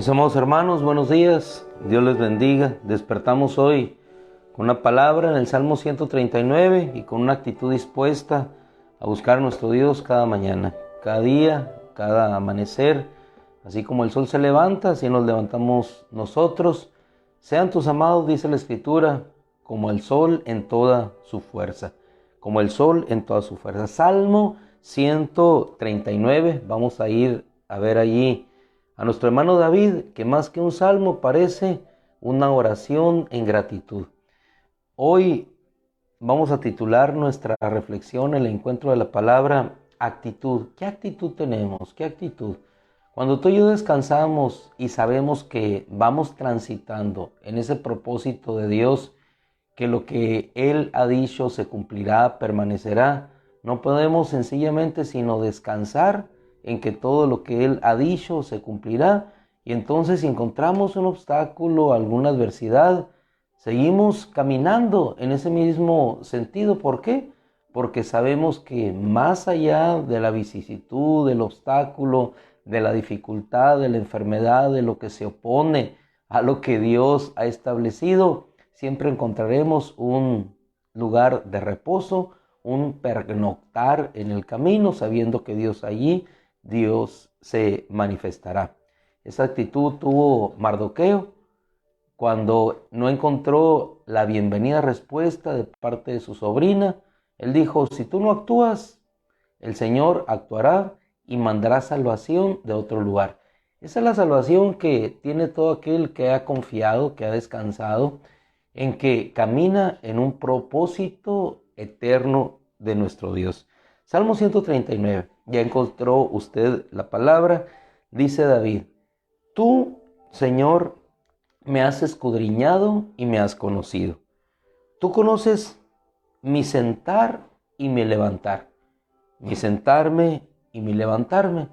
Mis amados hermanos, buenos días, Dios les bendiga. Despertamos hoy con una palabra en el Salmo 139 y con una actitud dispuesta a buscar a nuestro Dios cada mañana, cada día, cada amanecer. Así como el sol se levanta, así nos levantamos nosotros. Sean tus amados, dice la Escritura, como el sol en toda su fuerza. Como el sol en toda su fuerza. Salmo 139, vamos a ir a ver allí a nuestro hermano David, que más que un salmo parece una oración en gratitud. Hoy vamos a titular nuestra reflexión, el encuentro de la palabra actitud. ¿Qué actitud tenemos? ¿Qué actitud? Cuando tú y yo descansamos y sabemos que vamos transitando en ese propósito de Dios, que lo que Él ha dicho se cumplirá, permanecerá, no podemos sencillamente sino descansar en que todo lo que Él ha dicho se cumplirá. Y entonces si encontramos un obstáculo, alguna adversidad, seguimos caminando en ese mismo sentido. ¿Por qué? Porque sabemos que más allá de la vicisitud, del obstáculo, de la dificultad, de la enfermedad, de lo que se opone a lo que Dios ha establecido, siempre encontraremos un lugar de reposo, un pernoctar en el camino, sabiendo que Dios se manifestará. Esa actitud tuvo Mardoqueo cuando no encontró la bienvenida respuesta de parte de su sobrina. Él dijo: si tú no actúas, el Señor actuará y mandará salvación de otro lugar. Esa es la salvación que tiene todo aquel que ha confiado, que ha descansado, en que camina en un propósito eterno de nuestro Dios. Salmo 139, ya encontró usted la palabra. Dice David: tú, Señor, me has escudriñado y me has conocido. Tú conoces mi sentar y mi levantar, mi sentarme y mi levantarme.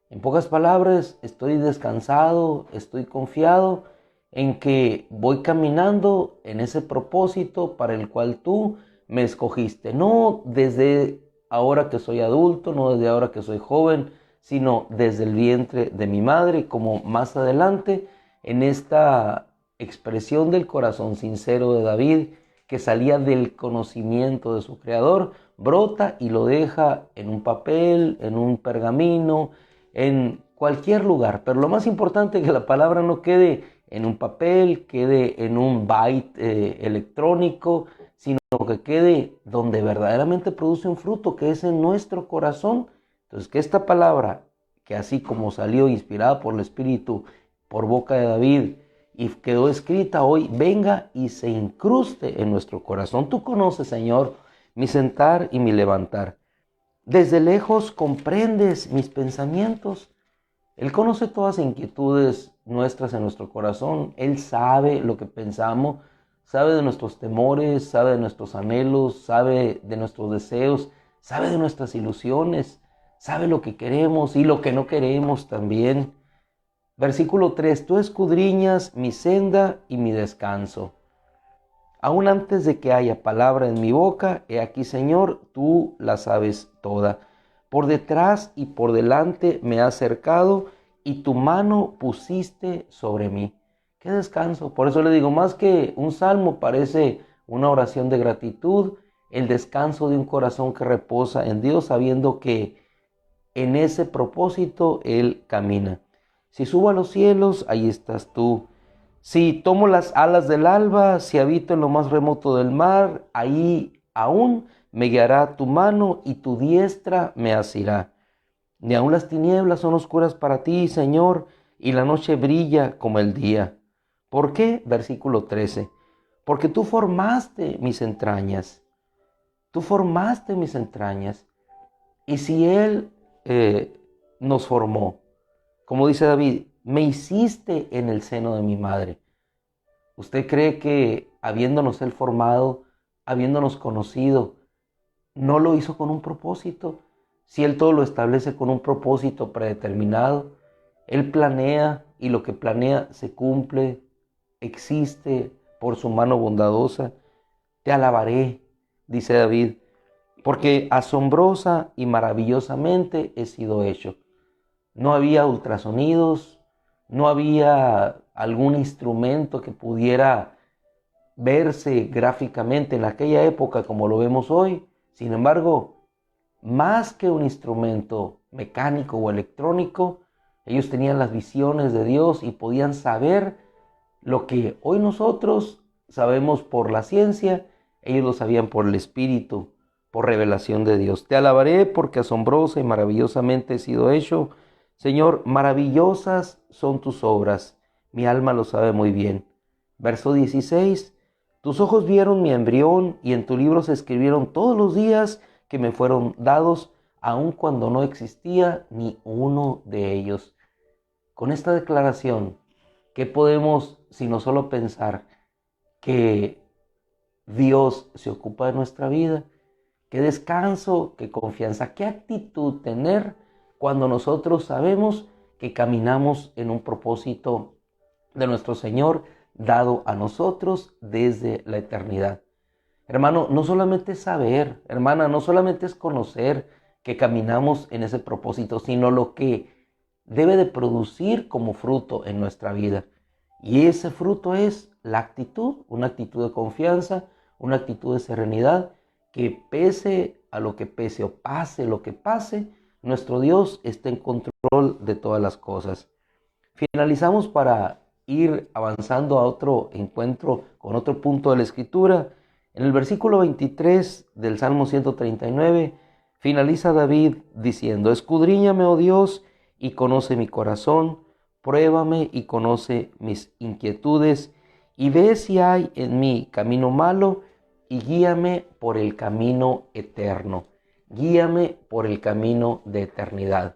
En pocas palabras, estoy descansado, estoy confiado en que voy caminando en ese propósito para el cual tú me escogiste. No desde ahora que soy adulto, no desde ahora que soy joven, sino desde el vientre de mi madre, como más adelante en esta expresión del corazón sincero de David, que salía del conocimiento de su Creador, brota y lo deja en un papel, en un pergamino, en cualquier lugar. Pero lo más importante es que la palabra no quede en un papel, quede en un byte electrónico, sino que quede donde verdaderamente produce un fruto, que es en nuestro corazón. Entonces, que esta palabra, que así como salió inspirada por el Espíritu, por boca de David, y quedó escrita hoy, venga y se incruste en nuestro corazón. Tú conoces, Señor, mi sentar y mi levantar. Desde lejos comprendes mis pensamientos. Él conoce todas las inquietudes nuestras en nuestro corazón. Él sabe lo que pensamos, sabe de nuestros temores, sabe de nuestros anhelos, sabe de nuestros deseos, sabe de nuestras ilusiones, sabe lo que queremos y lo que no queremos también. Versículo 3, tú escudriñas mi senda y mi descanso. Aún antes de que haya palabra en mi boca, he aquí, Señor, tú la sabes toda. Por detrás y por delante me has cercado y tu mano pusiste sobre mí. ¡Qué descanso! Por eso le digo, más que un salmo, parece una oración de gratitud, el descanso de un corazón que reposa en Dios, sabiendo que en ese propósito Él camina. Si subo a los cielos, ahí estás tú. Si tomo las alas del alba, si habito en lo más remoto del mar, ahí aún me guiará tu mano y tu diestra me asirá. Ni aun las tinieblas son oscuras para ti, Señor, y la noche brilla como el día. ¿Por qué? Versículo 13. Porque tú formaste mis entrañas. Tú formaste mis entrañas. Y si Él nos formó, como dice David, me hiciste en el seno de mi madre. ¿Usted cree que habiéndonos Él formado, habiéndonos conocido, no lo hizo con un propósito? Si Él todo lo establece con un propósito predeterminado, Él planea y lo que planea se cumple, existe por su mano bondadosa. Te alabaré, dice David, porque asombrosa y maravillosamente he sido hecho. No había ultrasonidos, no había algún instrumento que pudiera verse gráficamente en aquella época como lo vemos hoy. Sin embargo, más que un instrumento mecánico o electrónico, ellos tenían las visiones de Dios y podían saber lo que hoy nosotros sabemos por la ciencia. Ellos lo sabían por el Espíritu, por revelación de Dios. Te alabaré porque asombrosa y maravillosamente he sido hecho. Señor, maravillosas son tus obras. Mi alma lo sabe muy bien. Verso 16. Tus ojos vieron mi embrión y en tu libro se escribieron todos los días que me fueron dados, aun cuando no existía ni uno de ellos. Con esta declaración, ¿qué podemos sino solo pensar que Dios se ocupa de nuestra vida? ¿Qué descanso, qué confianza, qué actitud tener cuando nosotros sabemos que caminamos en un propósito de nuestro Señor dado a nosotros desde la eternidad? Hermano, no solamente es saber, hermana, no solamente es conocer que caminamos en ese propósito, sino lo que debe de producir como fruto en nuestra vida. Y ese fruto es la actitud, una actitud de confianza, una actitud de serenidad, que pese a lo que pese o pase lo que pase, nuestro Dios está en control de todas las cosas. Finalizamos para ir avanzando a otro encuentro con otro punto de la Escritura. En el versículo 23 del Salmo 139, finaliza David diciendo: escudriñame, oh Dios, y conoce mi corazón, pruébame y conoce mis inquietudes, y ve si hay en mí camino malo, y guíame por el camino eterno. Guíame por el camino de eternidad.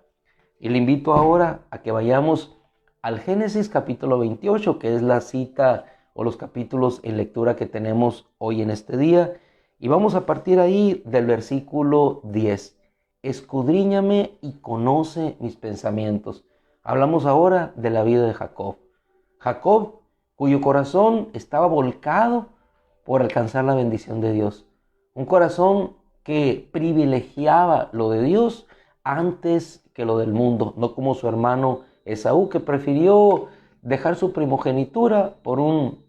Y le invito ahora a que vayamos al Génesis capítulo 28, que es la cita o los capítulos en lectura que tenemos hoy en este día. Y vamos a partir ahí del versículo 10. Escudriñame y conoce mis pensamientos. Hablamos ahora de la vida de Jacob. Jacob, cuyo corazón estaba volcado por alcanzar la bendición de Dios. Un corazón que privilegiaba lo de Dios antes que lo del mundo, no como su hermano Esaú, que prefirió dejar su primogenitura por un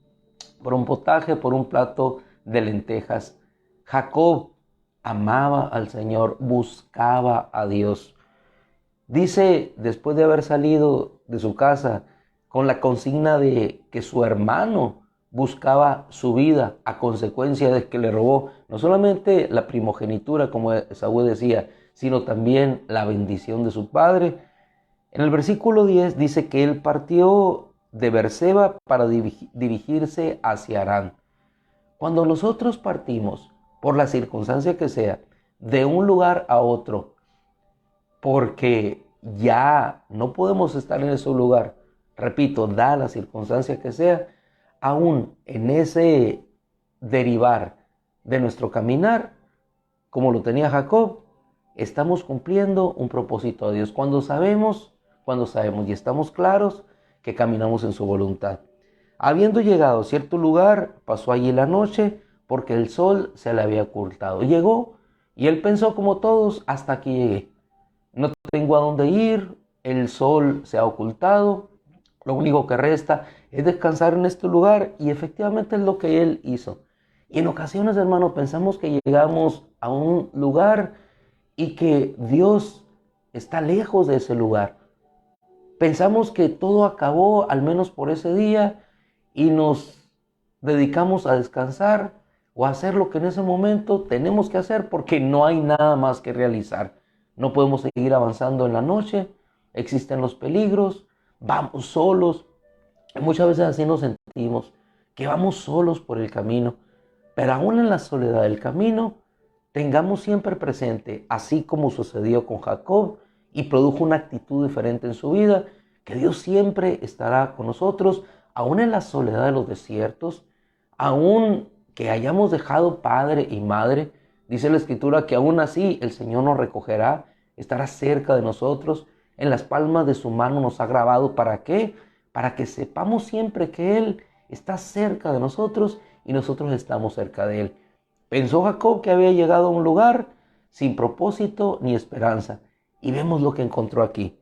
potaje, por un plato de lentejas. Jacob amaba al Señor, buscaba a Dios. Dice, después de haber salido de su casa con la consigna de que su hermano buscaba su vida a consecuencia de que le robó no solamente la primogenitura, como Esaú decía, sino también la bendición de su padre. En el versículo 10 dice que él partió de Beerseba para dirigirse hacia Harán. Cuando nosotros partimos, por la circunstancia que sea, de un lugar a otro, porque ya no podemos estar en ese lugar, repito, da la circunstancia que sea, aún en ese derivar de nuestro caminar, como lo tenía Jacob, estamos cumpliendo un propósito de Dios. Cuando sabemos y estamos claros que caminamos en su voluntad. Habiendo llegado a cierto lugar, pasó allí la noche, porque el sol se le había ocultado. Llegó y él pensó como todos: hasta aquí llegué. No tengo a dónde ir, el sol se ha ocultado, lo único que resta es descansar en este lugar, y efectivamente es lo que él hizo. Y en ocasiones, hermano, pensamos que llegamos a un lugar y que Dios está lejos de ese lugar. Pensamos que todo acabó, al menos por ese día, y nos dedicamos a descansar o a hacer lo que en ese momento tenemos que hacer porque no hay nada más que realizar. No podemos seguir avanzando en la noche, existen los peligros, vamos solos. Muchas veces así nos sentimos, que vamos solos por el camino, pero aún en la soledad del camino, tengamos siempre presente, así como sucedió con Jacob y produjo una actitud diferente en su vida, que Dios siempre estará con nosotros, aún en la soledad de los desiertos, aún que hayamos dejado padre y madre. Dice la Escritura que aún así el Señor nos recogerá, estará cerca de nosotros, en las palmas de su mano nos ha grabado. ¿Para qué? Para que sepamos siempre que Él está cerca de nosotros y nosotros estamos cerca de Él. Pensó Jacob que había llegado a un lugar sin propósito ni esperanza, y vemos lo que encontró aquí.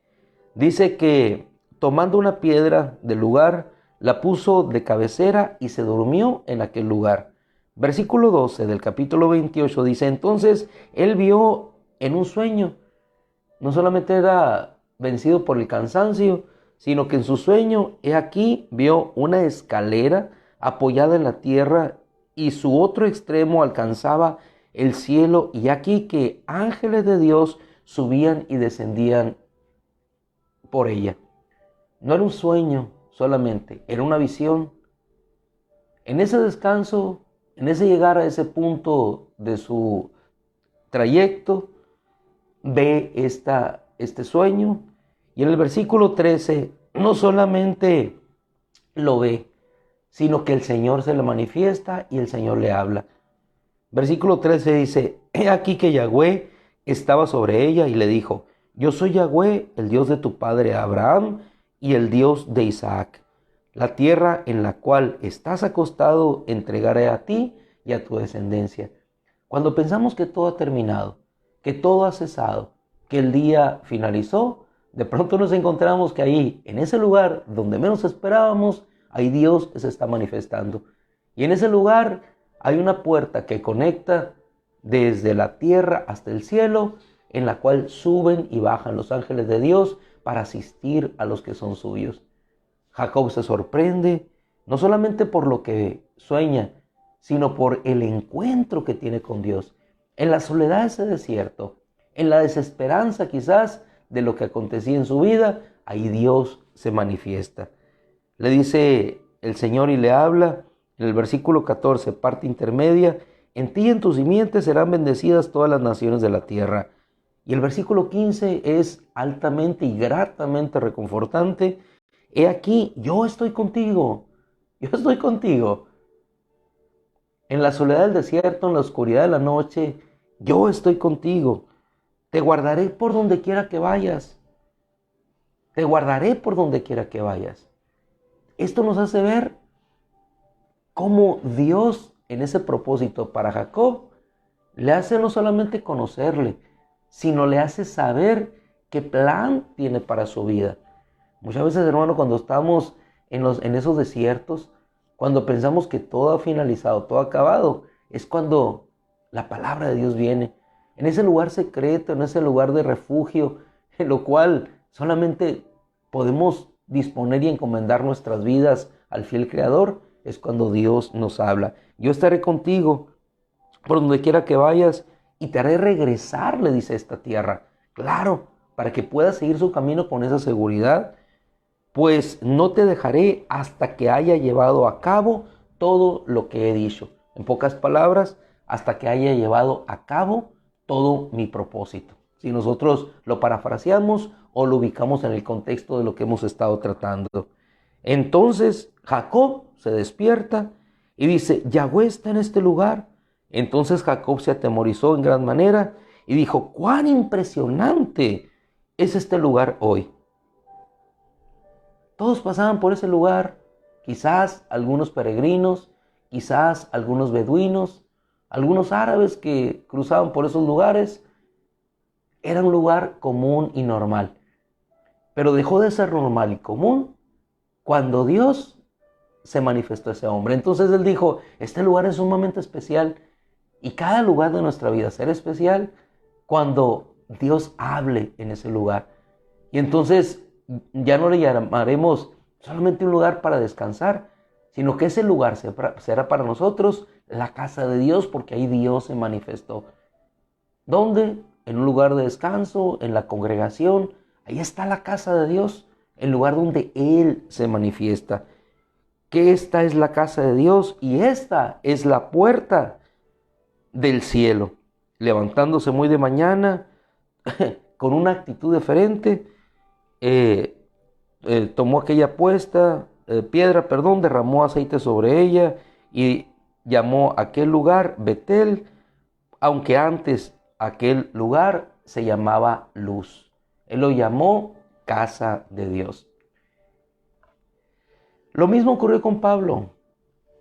Dice que tomando una piedra del lugar, la puso de cabecera y se durmió en aquel lugar. Versículo 12 del capítulo 28 dice, entonces él vio en un sueño, no solamente era vencido por el cansancio, sino que en su sueño, he aquí, vio una escalera apoyada en la tierra y su otro extremo alcanzaba el cielo, y aquí que ángeles de Dios subían y descendían por ella. No era un sueño solamente, era una visión. En ese descanso, en ese llegar a ese punto de su trayecto, ve este sueño, y en el versículo 13 no solamente lo ve, sino que el Señor se le manifiesta y el Señor le habla. Versículo 13 dice, he aquí que Yahweh estaba sobre ella y le dijo, yo soy Yahweh, el Dios de tu padre Abraham y el Dios de Isaac. La tierra en la cual estás acostado entregaré a ti y a tu descendencia. Cuando pensamos que todo ha terminado, que todo ha cesado, que el día finalizó, de pronto nos encontramos que ahí, en ese lugar donde menos esperábamos, ahí Dios se está manifestando. Y en ese lugar hay una puerta que conecta desde la tierra hasta el cielo, en la cual suben y bajan los ángeles de Dios para asistir a los que son suyos. Jacob se sorprende, no solamente por lo que sueña, sino por el encuentro que tiene con Dios. En la soledad de ese desierto, en la desesperanza quizás de lo que acontecía en su vida, ahí Dios se manifiesta. Le dice el Señor y le habla en el versículo 14, parte intermedia, en ti y en tus simientes serán bendecidas todas las naciones de la tierra. Y el versículo 15 es altamente y gratamente reconfortante. He aquí, yo estoy contigo, yo estoy contigo. En la soledad del desierto, en la oscuridad de la noche, yo estoy contigo. Te guardaré por donde quiera que vayas. Te guardaré por donde quiera que vayas. Esto nos hace ver cómo Dios, en ese propósito para Jacob, le hace no solamente conocerle, sino le hace saber qué plan tiene para su vida. Muchas veces, hermano, cuando estamos en esos desiertos, cuando pensamos que todo ha finalizado, todo ha acabado, es cuando la palabra de Dios viene. En ese lugar secreto, en ese lugar de refugio, en lo cual solamente podemos disponer y encomendar nuestras vidas al fiel Creador, es cuando Dios nos habla. Yo estaré contigo por donde quiera que vayas y te haré regresar, le dice, esta tierra. Claro, para que puedas seguir su camino con esa seguridad, pues no te dejaré hasta que haya llevado a cabo todo lo que he dicho. En pocas palabras, hasta que haya llevado a cabo todo mi propósito. Si nosotros lo parafraseamos o lo ubicamos en el contexto de lo que hemos estado tratando. Entonces Jacob se despierta y dice, Yahweh está en este lugar. Entonces Jacob se atemorizó en gran manera y dijo, cuán impresionante es este lugar hoy. Todos pasaban por ese lugar, quizás algunos peregrinos, quizás algunos beduinos, algunos árabes que cruzaban por esos lugares. Era un lugar común y normal, pero dejó de ser normal y común cuando Dios se manifestó a ese hombre. Entonces él dijo, este lugar es sumamente especial y cada lugar de nuestra vida será especial cuando Dios hable en ese lugar. Y entonces ya no le llamaremos solamente un lugar para descansar, sino que ese lugar será para nosotros la casa de Dios, porque ahí Dios se manifestó. ¿Dónde? En un lugar de descanso, en la congregación. Ahí está la casa de Dios, el lugar donde Él se manifiesta. Que esta es la casa de Dios y esta es la puerta del cielo. Levantándose muy de mañana, con una actitud diferente, tomó aquella piedra, derramó aceite sobre ella y llamó aquel lugar Betel, aunque antes aquel lugar se llamaba Luz. Él lo llamó casa de Dios. Lo mismo ocurrió con Pablo.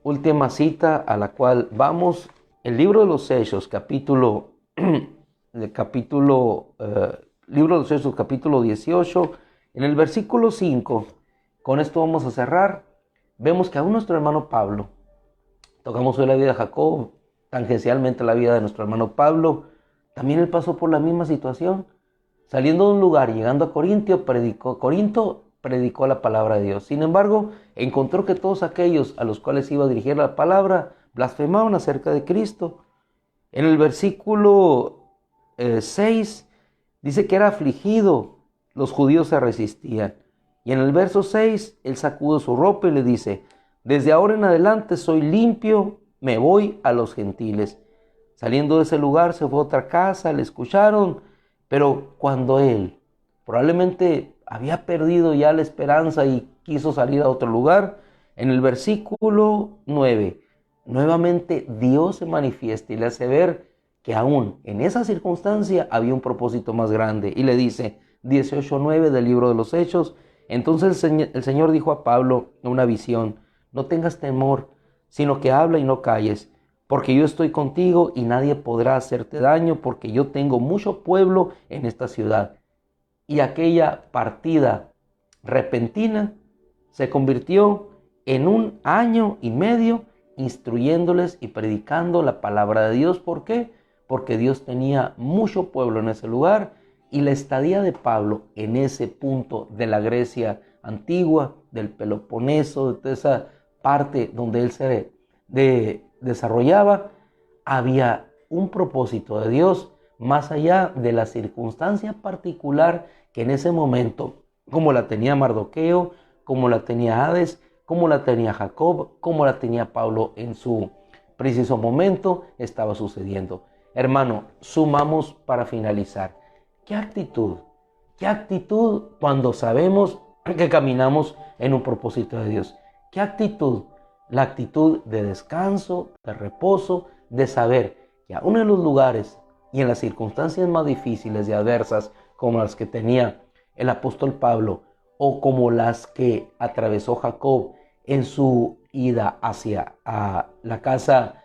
Última cita a la cual vamos, el libro de los Hechos, libro de los Hechos, capítulo 18 En el versículo 5, con esto vamos a cerrar, vemos que aún nuestro hermano Pablo, tocamos hoy la vida de Jacob, tangencialmente la vida de nuestro hermano Pablo, también él pasó por la misma situación. Saliendo de un lugar y llegando a Corinto, predicó la palabra de Dios. Sin embargo, encontró que todos aquellos a los cuales iba a dirigir la palabra blasfemaban acerca de Cristo. En el versículo 6 dice que era afligido, los judíos se resistían. Y en el verso 6, él sacude su ropa y le dice: desde ahora en adelante soy limpio, me voy a los gentiles. Saliendo de ese lugar se fue a otra casa, le escucharon, pero cuando él probablemente había perdido ya la esperanza y quiso salir a otro lugar, en el versículo 9, nuevamente Dios se manifiesta y le hace ver que aún en esa circunstancia había un propósito más grande. Y le dice, 18:9 del libro de los Hechos: entonces el Señor dijo a Pablo en una visión: no tengas temor, sino que habla y no calles, porque yo estoy contigo y nadie podrá hacerte daño, porque yo tengo mucho pueblo en esta ciudad. Y aquella partida repentina se convirtió en 1 año y medio instruyéndoles y predicando la palabra de Dios. ¿Por qué? Porque Dios tenía mucho pueblo en ese lugar, y la estadía de Pablo en ese punto de la Grecia antigua, del Peloponeso, de esa parte donde él se desarrollaba, había un propósito de Dios más allá de la circunstancia particular que en ese momento, como la tenía Mardoqueo, como la tenía Hades, como la tenía Jacob, como la tenía Pablo en su preciso momento, estaba sucediendo. Hermano, sumamos para finalizar. ¿Qué actitud? ¿Qué actitud cuando sabemos que caminamos en un propósito de Dios? ¿Qué actitud? La actitud de descanso, de reposo, de saber que aún en los lugares y en las circunstancias más difíciles y adversas, como las que tenía el apóstol Pablo o como las que atravesó Jacob en su ida hacia la casa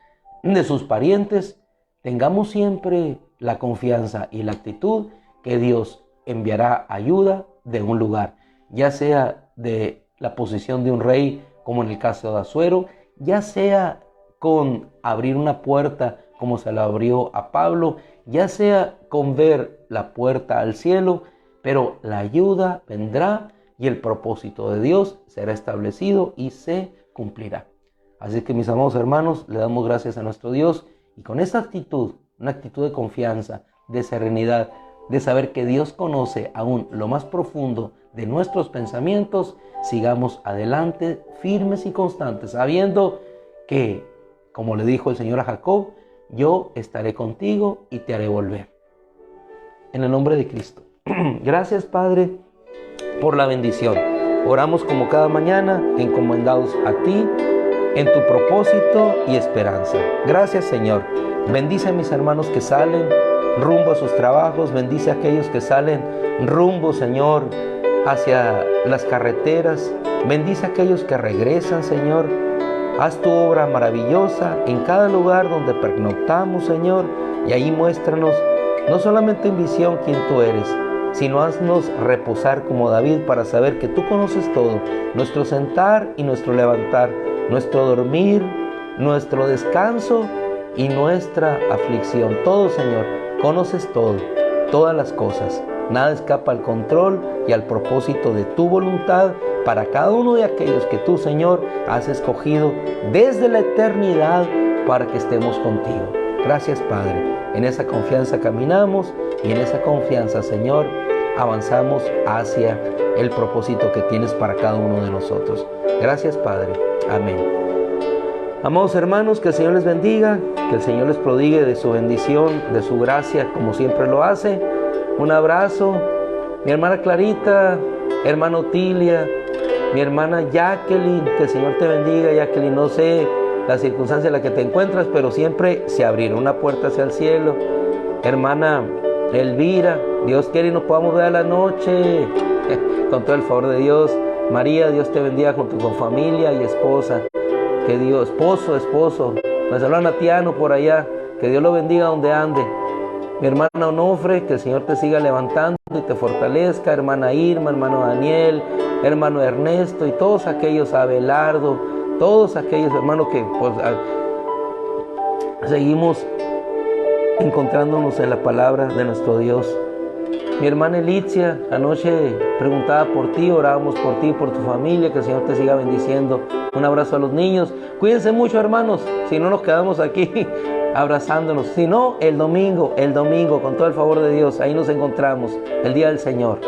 de sus parientes, tengamos siempre la confianza y la actitud que Dios enviará ayuda de un lugar, ya sea de la posición de un rey, como en el caso de Asuero, ya sea con abrir una puerta como se la abrió a Pablo, ya sea con ver la puerta al cielo, pero la ayuda vendrá y el propósito de Dios será establecido y se cumplirá. Así que, mis amados hermanos, le damos gracias a nuestro Dios, y con esta actitud, una actitud de confianza, de serenidad, de saber que Dios conoce aún lo más profundo de nuestros pensamientos, sigamos adelante firmes y constantes, sabiendo que, como le dijo el Señor a Jacob, yo estaré contigo y te haré volver. En el nombre de Cristo. Gracias, Padre, por la bendición. Oramos como cada mañana, encomendados a ti, en tu propósito y esperanza. Gracias, Señor. Bendice a mis hermanos que salen rumbo a sus trabajos. Bendice a aquellos que salen rumbo, Señor, hacia las carreteras. Bendice a aquellos que regresan, Señor. Haz tu obra maravillosa en cada lugar donde pernoctamos, Señor, y ahí muéstranos, no solamente en visión, quién tú eres, sino haznos reposar como David para saber que tú conoces todo, nuestro sentar y nuestro levantar, nuestro dormir, nuestro descanso y nuestra aflicción. Todo, Señor, conoces todo, todas las cosas. Nada escapa al control y al propósito de tu voluntad para cada uno de aquellos que tú, Señor, has escogido desde la eternidad para que estemos contigo. Gracias, Padre. En esa confianza caminamos y en esa confianza, Señor, avanzamos hacia el propósito que tienes para cada uno de nosotros. Gracias, Padre. Amén. Amados hermanos, que el Señor les bendiga, que el Señor les prodigue de su bendición, de su gracia, como siempre lo hace. Un abrazo. Mi hermana Clarita, hermano Tilia, mi hermana Jacqueline, que el Señor te bendiga, Jacqueline. No sé la circunstancia en la que te encuentras, pero siempre se abrirá una puerta hacia el cielo. Hermana Elvira, Dios quiere y nos podamos ver a la noche, con todo el favor de Dios. María, Dios te bendiga junto con familia y esposa. Que Dios, esposo, me saluda Natiano por allá, que Dios lo bendiga donde ande. Mi hermana Onofre, que el Señor te siga levantando y te fortalezca. Hermana Irma, hermano Daniel, hermano Ernesto y todos aquellos, Abelardo, todos aquellos hermanos que pues seguimos encontrándonos en la palabra de nuestro Dios. Mi hermana Elitzia, anoche preguntaba por ti, orábamos por ti, por tu familia, que el Señor te siga bendiciendo. Un abrazo a los niños. Cuídense mucho, hermanos, si no nos quedamos aquí abrazándonos. Si no, el domingo, con todo el favor de Dios, ahí nos encontramos, el día del Señor.